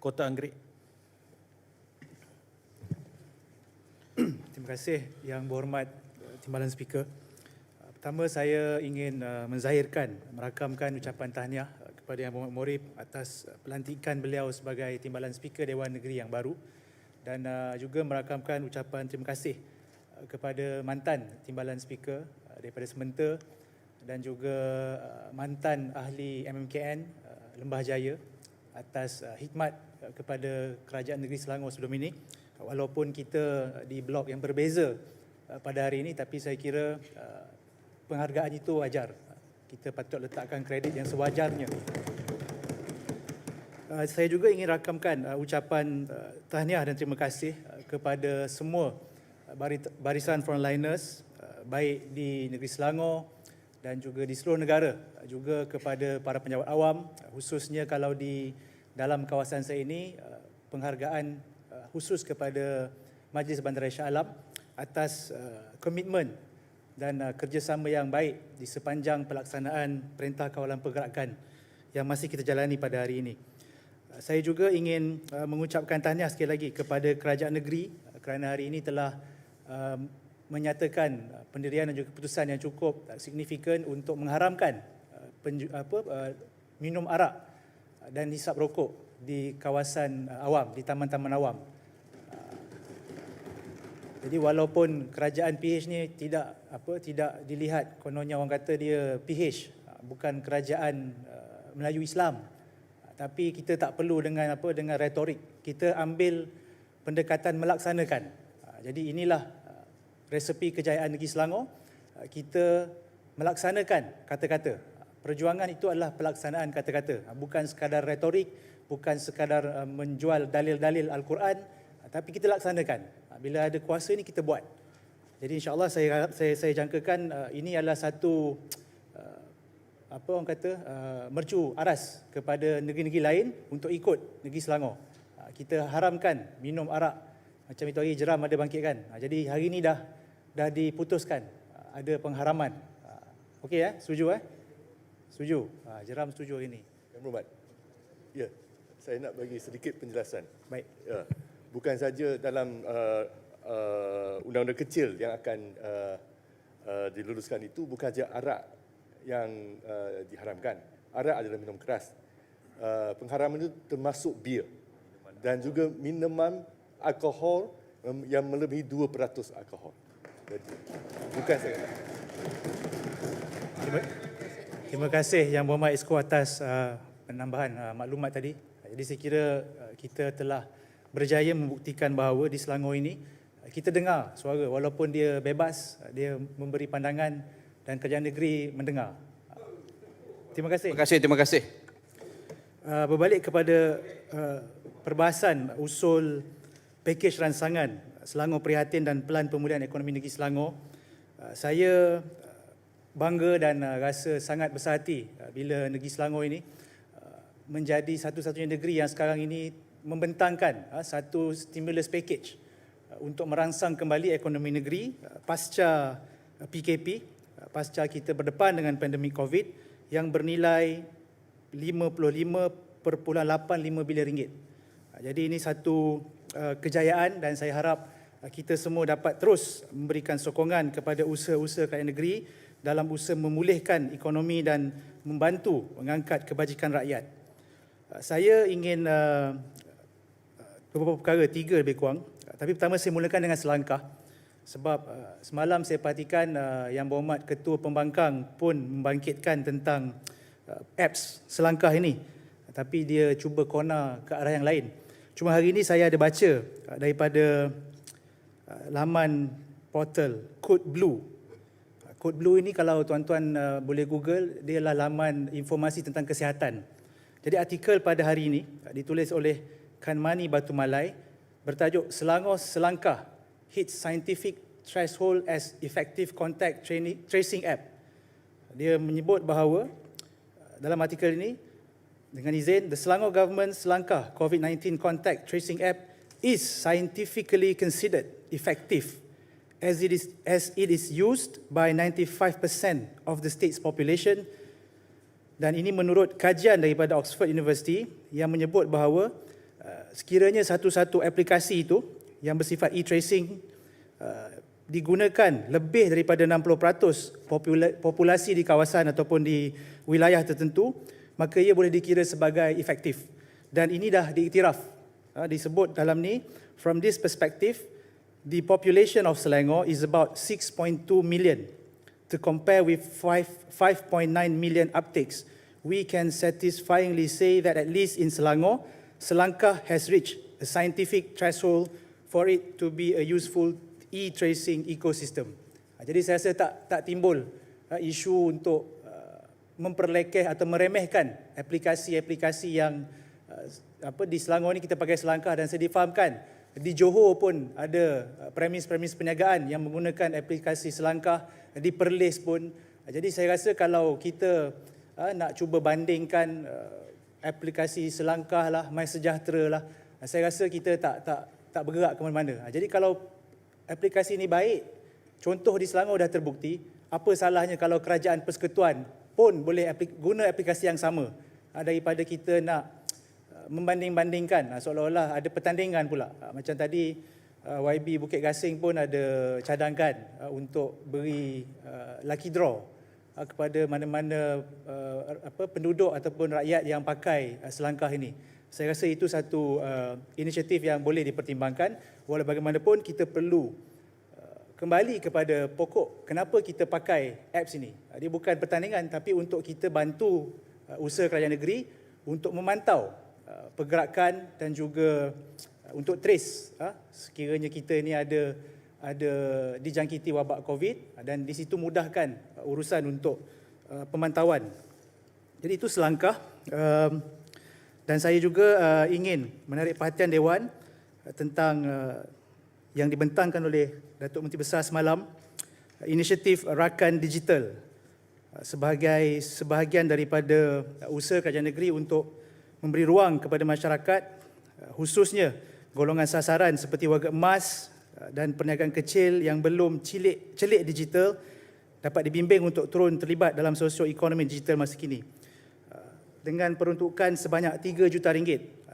Kota Anggerik. Terima kasih Yang Berhormat Timbalan Speaker. Pertama saya ingin menzahirkan, merakamkan ucapan tahniah kepada Yang Berhormat Morib atas pelantikan beliau sebagai Timbalan Speaker Dewan Negeri yang baru, dan juga merakamkan ucapan terima kasih kepada mantan Timbalan Speaker daripada Sementara dan juga mantan ahli MMKN Lembah Jaya atas khidmat kepada Kerajaan Negeri Selangor sebelum ini. Walaupun kita di blok yang berbeza pada hari ini, tapi saya kira penghargaan itu wajar. Kita patut letakkan kredit yang sewajarnya. Saya juga ingin rakamkan ucapan tahniah dan terima kasih kepada semua barisan frontliners, baik di negeri Selangor dan juga di seluruh negara, juga kepada para pejabat awam, khususnya kalau di dalam kawasan saya ini, penghargaan khusus kepada Majlis Bandaraya Shah Alam atas komitmen dan kerjasama yang baik di sepanjang pelaksanaan Perintah Kawalan Pergerakan yang masih kita jalani pada hari ini. Saya juga ingin mengucapkan tahniah sekali lagi kepada Kerajaan Negeri kerana hari ini telah menyatakan pendirian dan juga keputusan yang cukup signifikan untuk mengharamkan minum arak dan hisap rokok di kawasan awam, di taman-taman awam. Jadi walaupun kerajaan PH ni tidak dilihat, kononnya orang kata dia PH, bukan kerajaan Melayu Islam, tapi kita tak perlu dengan retorik. Kita ambil pendekatan melaksanakan. Jadi inilah resepi kejayaan negeri Selangor. Kita melaksanakan kata-kata. Perjuangan itu adalah pelaksanaan kata-kata, bukan sekadar retorik, bukan sekadar menjual dalil-dalil Al-Quran, tapi kita laksanakan. Bila ada kuasa ni kita buat. Jadi insya-Allah saya jangkakan ini adalah satu mercu aras kepada negeri-negeri lain untuk ikut negeri Selangor. Kita haramkan minum arak. Macam itu hari Jeram ada bangkitkan. Jadi hari ini dah diputuskan ada pengharaman. Okey setuju Setuju. Jeram setuju hari ini. Yang Berhormat. Ya, saya nak bagi sedikit penjelasan. Baik. Ya. Bukan saja dalam undang-undang kecil yang akan diluluskan itu, bukan saja arak yang diharamkan. Arak adalah minum keras. Pengharaman itu termasuk bir dan juga minuman alkohol yang melebihi 2% alkohol. Jadi, bukan saya kata. Terima kasih Yang Berhormat Esko atas penambahan maklumat tadi. Jadi saya kira kita telah berjaya membuktikan bahawa di Selangor ini kita dengar suara, walaupun dia bebas, dia memberi pandangan dan kerajaan negeri mendengar. Terima kasih. Terima kasih. Berbalik kepada perbahasan usul pakej ransangan Selangor Prihatin dan Pelan Pemulihan Ekonomi Negeri Selangor, saya bangga dan rasa sangat besar hati bila negeri Selangor ini menjadi satu-satunya negeri yang sekarang ini membentangkan satu stimulus package untuk merangsang kembali ekonomi negeri pasca PKP, pasca kita berdepan dengan pandemik COVID yang bernilai 55.85 bilion ringgit. Jadi ini satu kejayaan dan saya harap kita semua dapat terus memberikan sokongan kepada usaha-usaha kerajaan negeri dalam usaha memulihkan ekonomi dan membantu mengangkat kebajikan rakyat. Saya ingin beberapa perkara, 3 lebih kurang. Tapi pertama saya mulakan dengan selangkah. Sebab semalam saya perhatikan Yang Berhormat Ketua Pembangkang pun membangkitkan tentang apps selangkah ini. Tapi dia cuba corner ke arah yang lain. Cuma hari ini saya ada baca daripada laman portal Code Blue. Code Blue ini kalau tuan-tuan boleh Google, dia adalah laman informasi tentang kesihatan. Jadi artikel pada hari ini ditulis oleh Kanmani Batu Malai bertajuk Selangor Selangkah Hits Scientific Threshold as Effective Contact Tracing App. Dia menyebut bahawa dalam artikel ini, dengan izin, the Selangor Government Selangkah COVID-19 Contact Tracing App is scientifically considered effective as it is used by 95% of the state's population, dan ini menurut kajian daripada Oxford University yang menyebut bahawa sekiranya satu-satu aplikasi itu yang bersifat e-tracing digunakan lebih daripada 60% populasi di kawasan ataupun di wilayah tertentu, maka ia boleh dikira sebagai efektif. Dan ini dah diiktiraf, disebut dalam ni, from this perspective, the population of Selangor is about 6.2 million. To compare with 5.9 million uptakes, we can satisfyingly say that at least in Selangor, Selangkah has reached a scientific threshold for it to be a useful e-tracing ecosystem. Jadi saya rasa tak timbul isu untuk memperlekeh atau meremehkan aplikasi-aplikasi yang di Selangor ni kita pakai Selangkah, dan saya difahamkan di Johor pun ada premis-premis perniagaan yang menggunakan aplikasi Selangkah, di Perlis pun. Jadi saya rasa kalau kita nak cuba bandingkan aplikasi Selangkah lah, MySejahtera lah, saya rasa kita tak bergerak ke mana-mana. Jadi kalau aplikasi ini baik, contoh di Selangor dah terbukti, apa salahnya kalau Kerajaan Persekutuan pun boleh guna aplikasi yang sama daripada kita nak membanding-bandingkan seolah-olah ada pertandingan pula. Macam tadi YB Bukit Gasing pun ada cadangkan untuk beri lucky draw kepada mana-mana penduduk ataupun rakyat yang pakai Selangkah ini. Saya rasa itu satu inisiatif yang boleh dipertimbangkan. Walau bagaimanapun kita perlu kembali kepada pokok kenapa kita pakai apps ini. Dia bukan pertandingan, tapi untuk kita bantu usaha kerajaan negeri untuk memantau pergerakan dan juga untuk trace sekiranya kita ini ada dijangkiti wabak COVID, dan di situ mudahkan urusan untuk pemantauan. Jadi itu Selangkah. Dan saya juga ingin menarik perhatian Dewan tentang yang dibentangkan oleh Datuk Menteri Besar semalam, inisiatif Rakan Digital sebagai sebahagian daripada usaha kerajaan negeri untuk memberi ruang kepada masyarakat, khususnya golongan sasaran seperti warga emas dan perniagaan kecil yang belum celik digital, dapat dibimbing untuk turun terlibat dalam sosioekonomi digital masa kini. Dengan peruntukan sebanyak RM3 juta.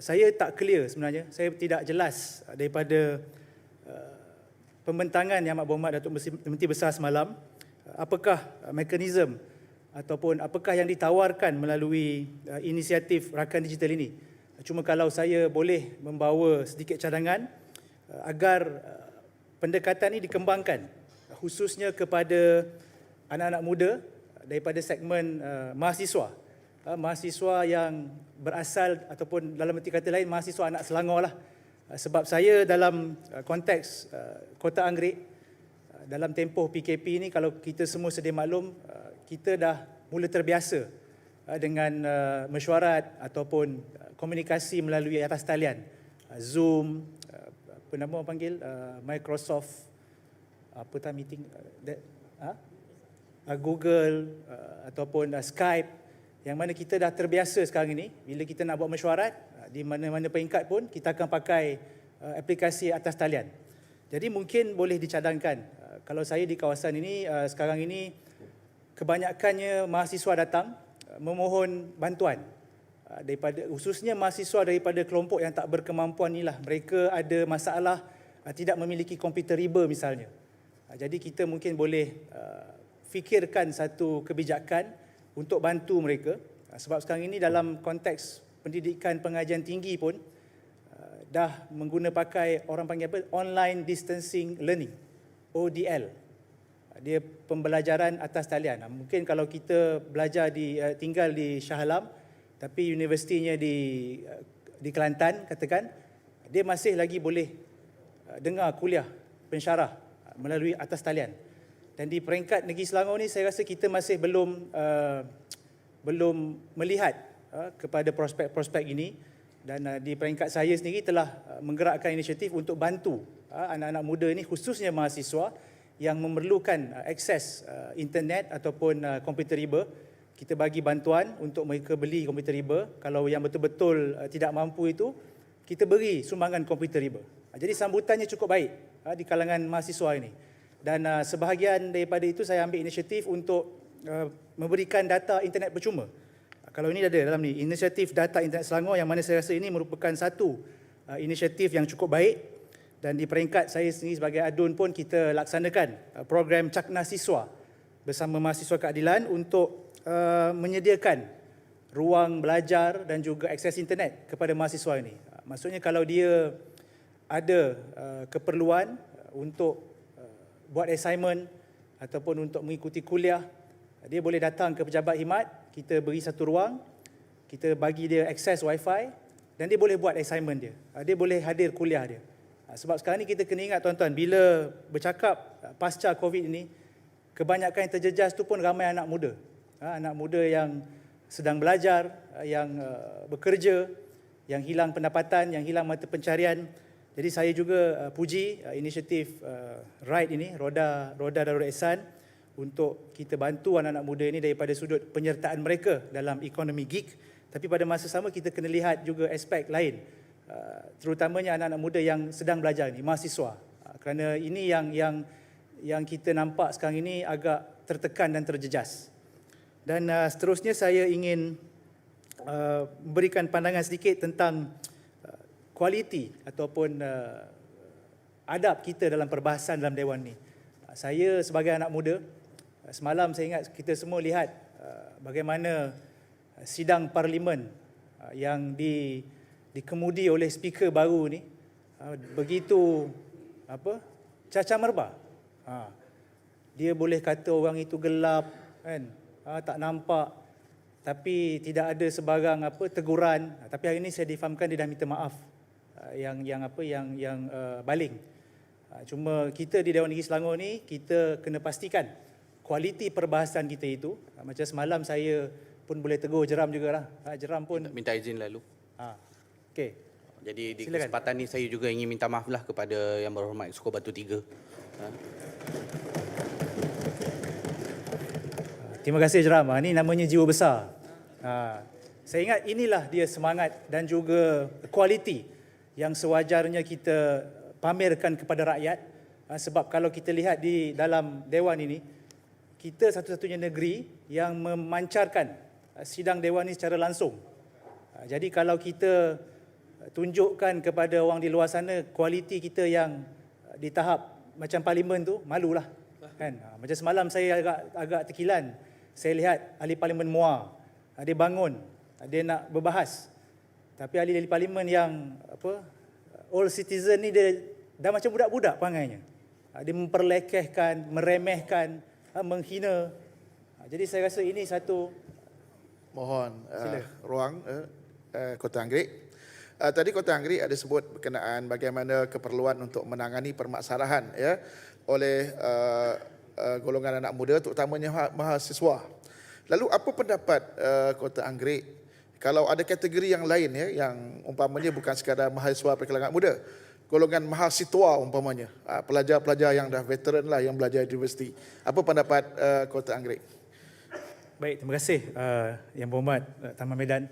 Saya tak clear sebenarnya, saya tidak jelas daripada pembentangan Yang Amat Berhormat Datuk Menteri Besar semalam, apakah mekanisme ataupun apakah yang ditawarkan melalui inisiatif Rakan Digital ini. Cuma kalau saya boleh membawa sedikit cadangan agar pendekatan ini dikembangkan, khususnya kepada anak-anak muda daripada segmen mahasiswa yang berasal ataupun dalam erti kata lain mahasiswa anak Selangor lah. Sebab saya dalam konteks Kota Anggerik, dalam tempoh PKP ni, kalau kita semua sedia maklum, kita dah mula terbiasa dengan mesyuarat ataupun komunikasi melalui atas talian, Zoom, apa nama orang panggil, Microsoft, meeting, Google, ataupun Skype, yang mana kita dah terbiasa sekarang ini. Bila kita nak buat mesyuarat di mana-mana peringkat pun, kita akan pakai aplikasi atas talian. Jadi mungkin boleh dicadangkan, kalau saya di kawasan ini sekarang ini, kebanyakannya mahasiswa datang memohon bantuan daripada, khususnya mahasiswa daripada kelompok yang tak berkemampuan inilah. Mereka ada masalah tidak memiliki komputer riba misalnya. Jadi kita mungkin boleh fikirkan satu kebijakan untuk bantu mereka, sebab sekarang ini dalam konteks pendidikan pengajian tinggi pun dah pakai orang panggil apa, online distancing learning, ODL. Dia pembelajaran atas talian. Mungkin kalau kita belajar tinggal di Shah Alam, tapi universitinya di Kelantan katakan, dia masih lagi boleh dengar kuliah pensyarah melalui atas talian. Dan di peringkat negeri Selangor ni, saya rasa kita masih belum melihat kepada prospek-prospek ini. Dan di peringkat saya sendiri telah menggerakkan inisiatif untuk bantu anak-anak muda ini, khususnya mahasiswa yang memerlukan akses internet ataupun komputer riba. Kita bagi bantuan untuk mereka beli komputer riba. Kalau yang betul-betul tidak mampu itu, kita beri sumbangan komputer riba. Jadi sambutannya cukup baik di kalangan mahasiswa ini. Dan sebahagian daripada itu saya ambil inisiatif untuk memberikan data internet percuma. Kalau ini ada dalam ni, inisiatif data internet Selangor, yang mana saya rasa ini merupakan satu inisiatif yang cukup baik, dan di peringkat saya sendiri sebagai adun pun kita laksanakan program Cakna Siswa bersama Mahasiswa Keadilan untuk menyediakan ruang belajar dan juga akses internet kepada mahasiswa ini. Maksudnya kalau dia ada keperluan untuk buat assignment ataupun untuk mengikuti kuliah, dia boleh datang ke pejabat khidmat, kita beri satu ruang, kita bagi dia akses wifi dan dia boleh buat assignment dia. Dia boleh hadir kuliah dia. Sebab sekarang ni kita kena ingat tuan-tuan, bila bercakap pasca COVID ini, kebanyakan yang terjejas tu pun ramai anak muda. Anak muda yang sedang belajar, yang bekerja, yang hilang pendapatan, yang hilang mata pencarian. Jadi saya juga puji inisiatif RIDE ini, Roda Darul Ihsan, untuk kita bantu anak-anak muda ini daripada sudut penyertaan mereka dalam ekonomi gig. Tapi pada masa sama kita kena lihat juga aspek lain, terutamanya anak-anak muda yang sedang belajar ini, mahasiswa. Kerana ini yang kita nampak sekarang ini agak tertekan dan terjejas. Dan seterusnya saya ingin memberikan pandangan sedikit tentang kualiti ataupun adab kita dalam perbahasan dalam Dewan ini. Saya sebagai anak muda, semalam saya ingat kita semua lihat bagaimana sidang parlimen yang dikemudi oleh speaker baru ni begitu cacah merbah. Dia boleh kata orang itu gelap, kan? Tak nampak, tapi tidak ada sebarang teguran. Tapi hari ini saya difahamkan dia dah minta maaf yang baling. Cuma kita di Dewan Negeri Selangor ni kita kena pastikan kualiti perbahasan kita itu, macam semalam saya pun boleh tegur Jeram jugalah. Jeram pun minta izin lalu. Okey. Jadi di Silakan. kesempatan ni saya juga ingin minta maaf lah kepada Yang Berhormat Suku Batu 3. Terima kasih Jeram. Ini namanya jiwa besar. Saya ingat inilah dia semangat dan juga kualiti yang sewajarnya kita pamerkan kepada rakyat. Sebab kalau kita lihat di dalam Dewan ini, kita satu-satunya negeri yang memancarkan sidang Dewan ini secara langsung. Jadi kalau kita tunjukkan kepada orang di luar sana kualiti kita yang di tahap macam parlimen tu, malulah. Kan? Macam semalam saya agak terkilan. Saya lihat ahli parlimen MUA, dia bangun, dia nak berbahas. Tapi ahli parlimen yang all citizen ni dia dah macam budak-budak perangai. Dia memperlekehkan, meremehkan, menghina. Jadi saya rasa ini satu mohon ruang Kota Anggerik. Tadi Kota Anggerik ada sebut berkenaan bagaimana keperluan untuk menangani permasalahan oleh golongan anak muda, terutamanya mahasiswa. Lalu apa pendapat Kota Anggerik kalau ada kategori yang lain yang umpamanya bukan sekadar mahasiswa perkalangan muda, golongan mahasiswa umpamanya, pelajar-pelajar yang dah veteran lah yang belajar di universiti. Apa pendapat Kota Anggerik? baik, terima kasih Yang Berhormat Taman Medan.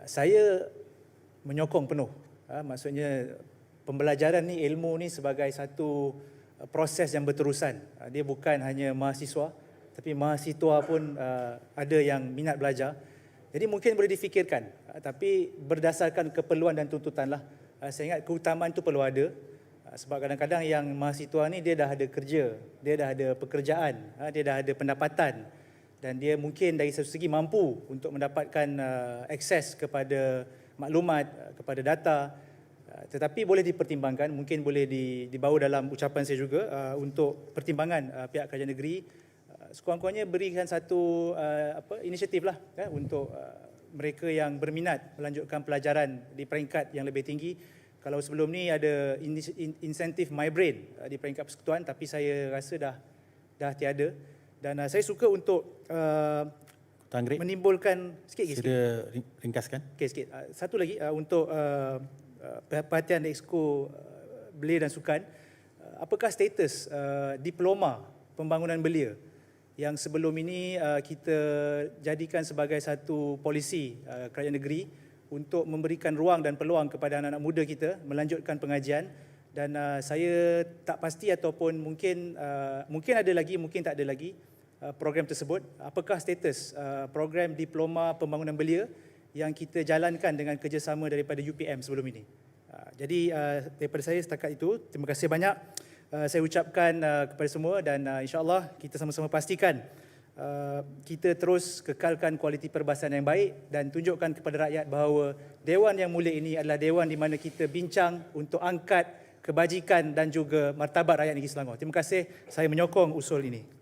Saya menyokong penuh. Maksudnya pembelajaran ni, ilmu ni sebagai satu proses yang berterusan. Dia bukan hanya mahasiswa, tapi mahasiswa pun ada yang minat belajar. Jadi mungkin boleh difikirkan, tapi berdasarkan keperluan dan tuntutan lah. Saya ingat keutamaan itu perlu ada, sebab kadang-kadang yang mahasiswa ni dia dah ada kerja, dia dah ada pekerjaan, dia dah ada pendapatan, dan dia mungkin dari satu segi mampu untuk mendapatkan akses kepada maklumat, kepada data. Tetapi boleh dipertimbangkan, mungkin boleh dibawa dalam ucapan saya juga untuk pertimbangan pihak kerajaan negeri. Sekurang-kurangnya berikan satu inisiatif lah untuk mereka yang berminat melanjutkan pelajaran di peringkat yang lebih tinggi. Kalau sebelum ni ada insentif My Brain di peringkat persekutuan, tapi saya rasa dah tiada. Dan saya suka untuk menimbulkan sikit. Sila ringkaskan. Okey, sikit. Satu lagi untuk perhatian Exco Belia dan Sukan. Apakah status diploma pembangunan belia yang sebelum ini kita jadikan sebagai satu polisi kerajaan negeri untuk memberikan ruang dan peluang kepada anak-anak muda kita melanjutkan pengajian. Dan saya tak pasti ataupun mungkin ada lagi, mungkin tak ada lagi program tersebut. Apakah status program diploma pembangunan belia yang kita jalankan dengan kerjasama daripada UPM sebelum ini? Jadi daripada saya setakat itu, terima kasih banyak saya ucapkan kepada semua dan insya-Allah kita sama-sama pastikan kita terus kekalkan kualiti perbahasan yang baik dan tunjukkan kepada rakyat bahawa Dewan Yang Mulia ini adalah dewan di mana kita bincang untuk angkat kebajikan dan juga martabat rakyat negeri Selangor. Terima kasih, saya menyokong usul ini.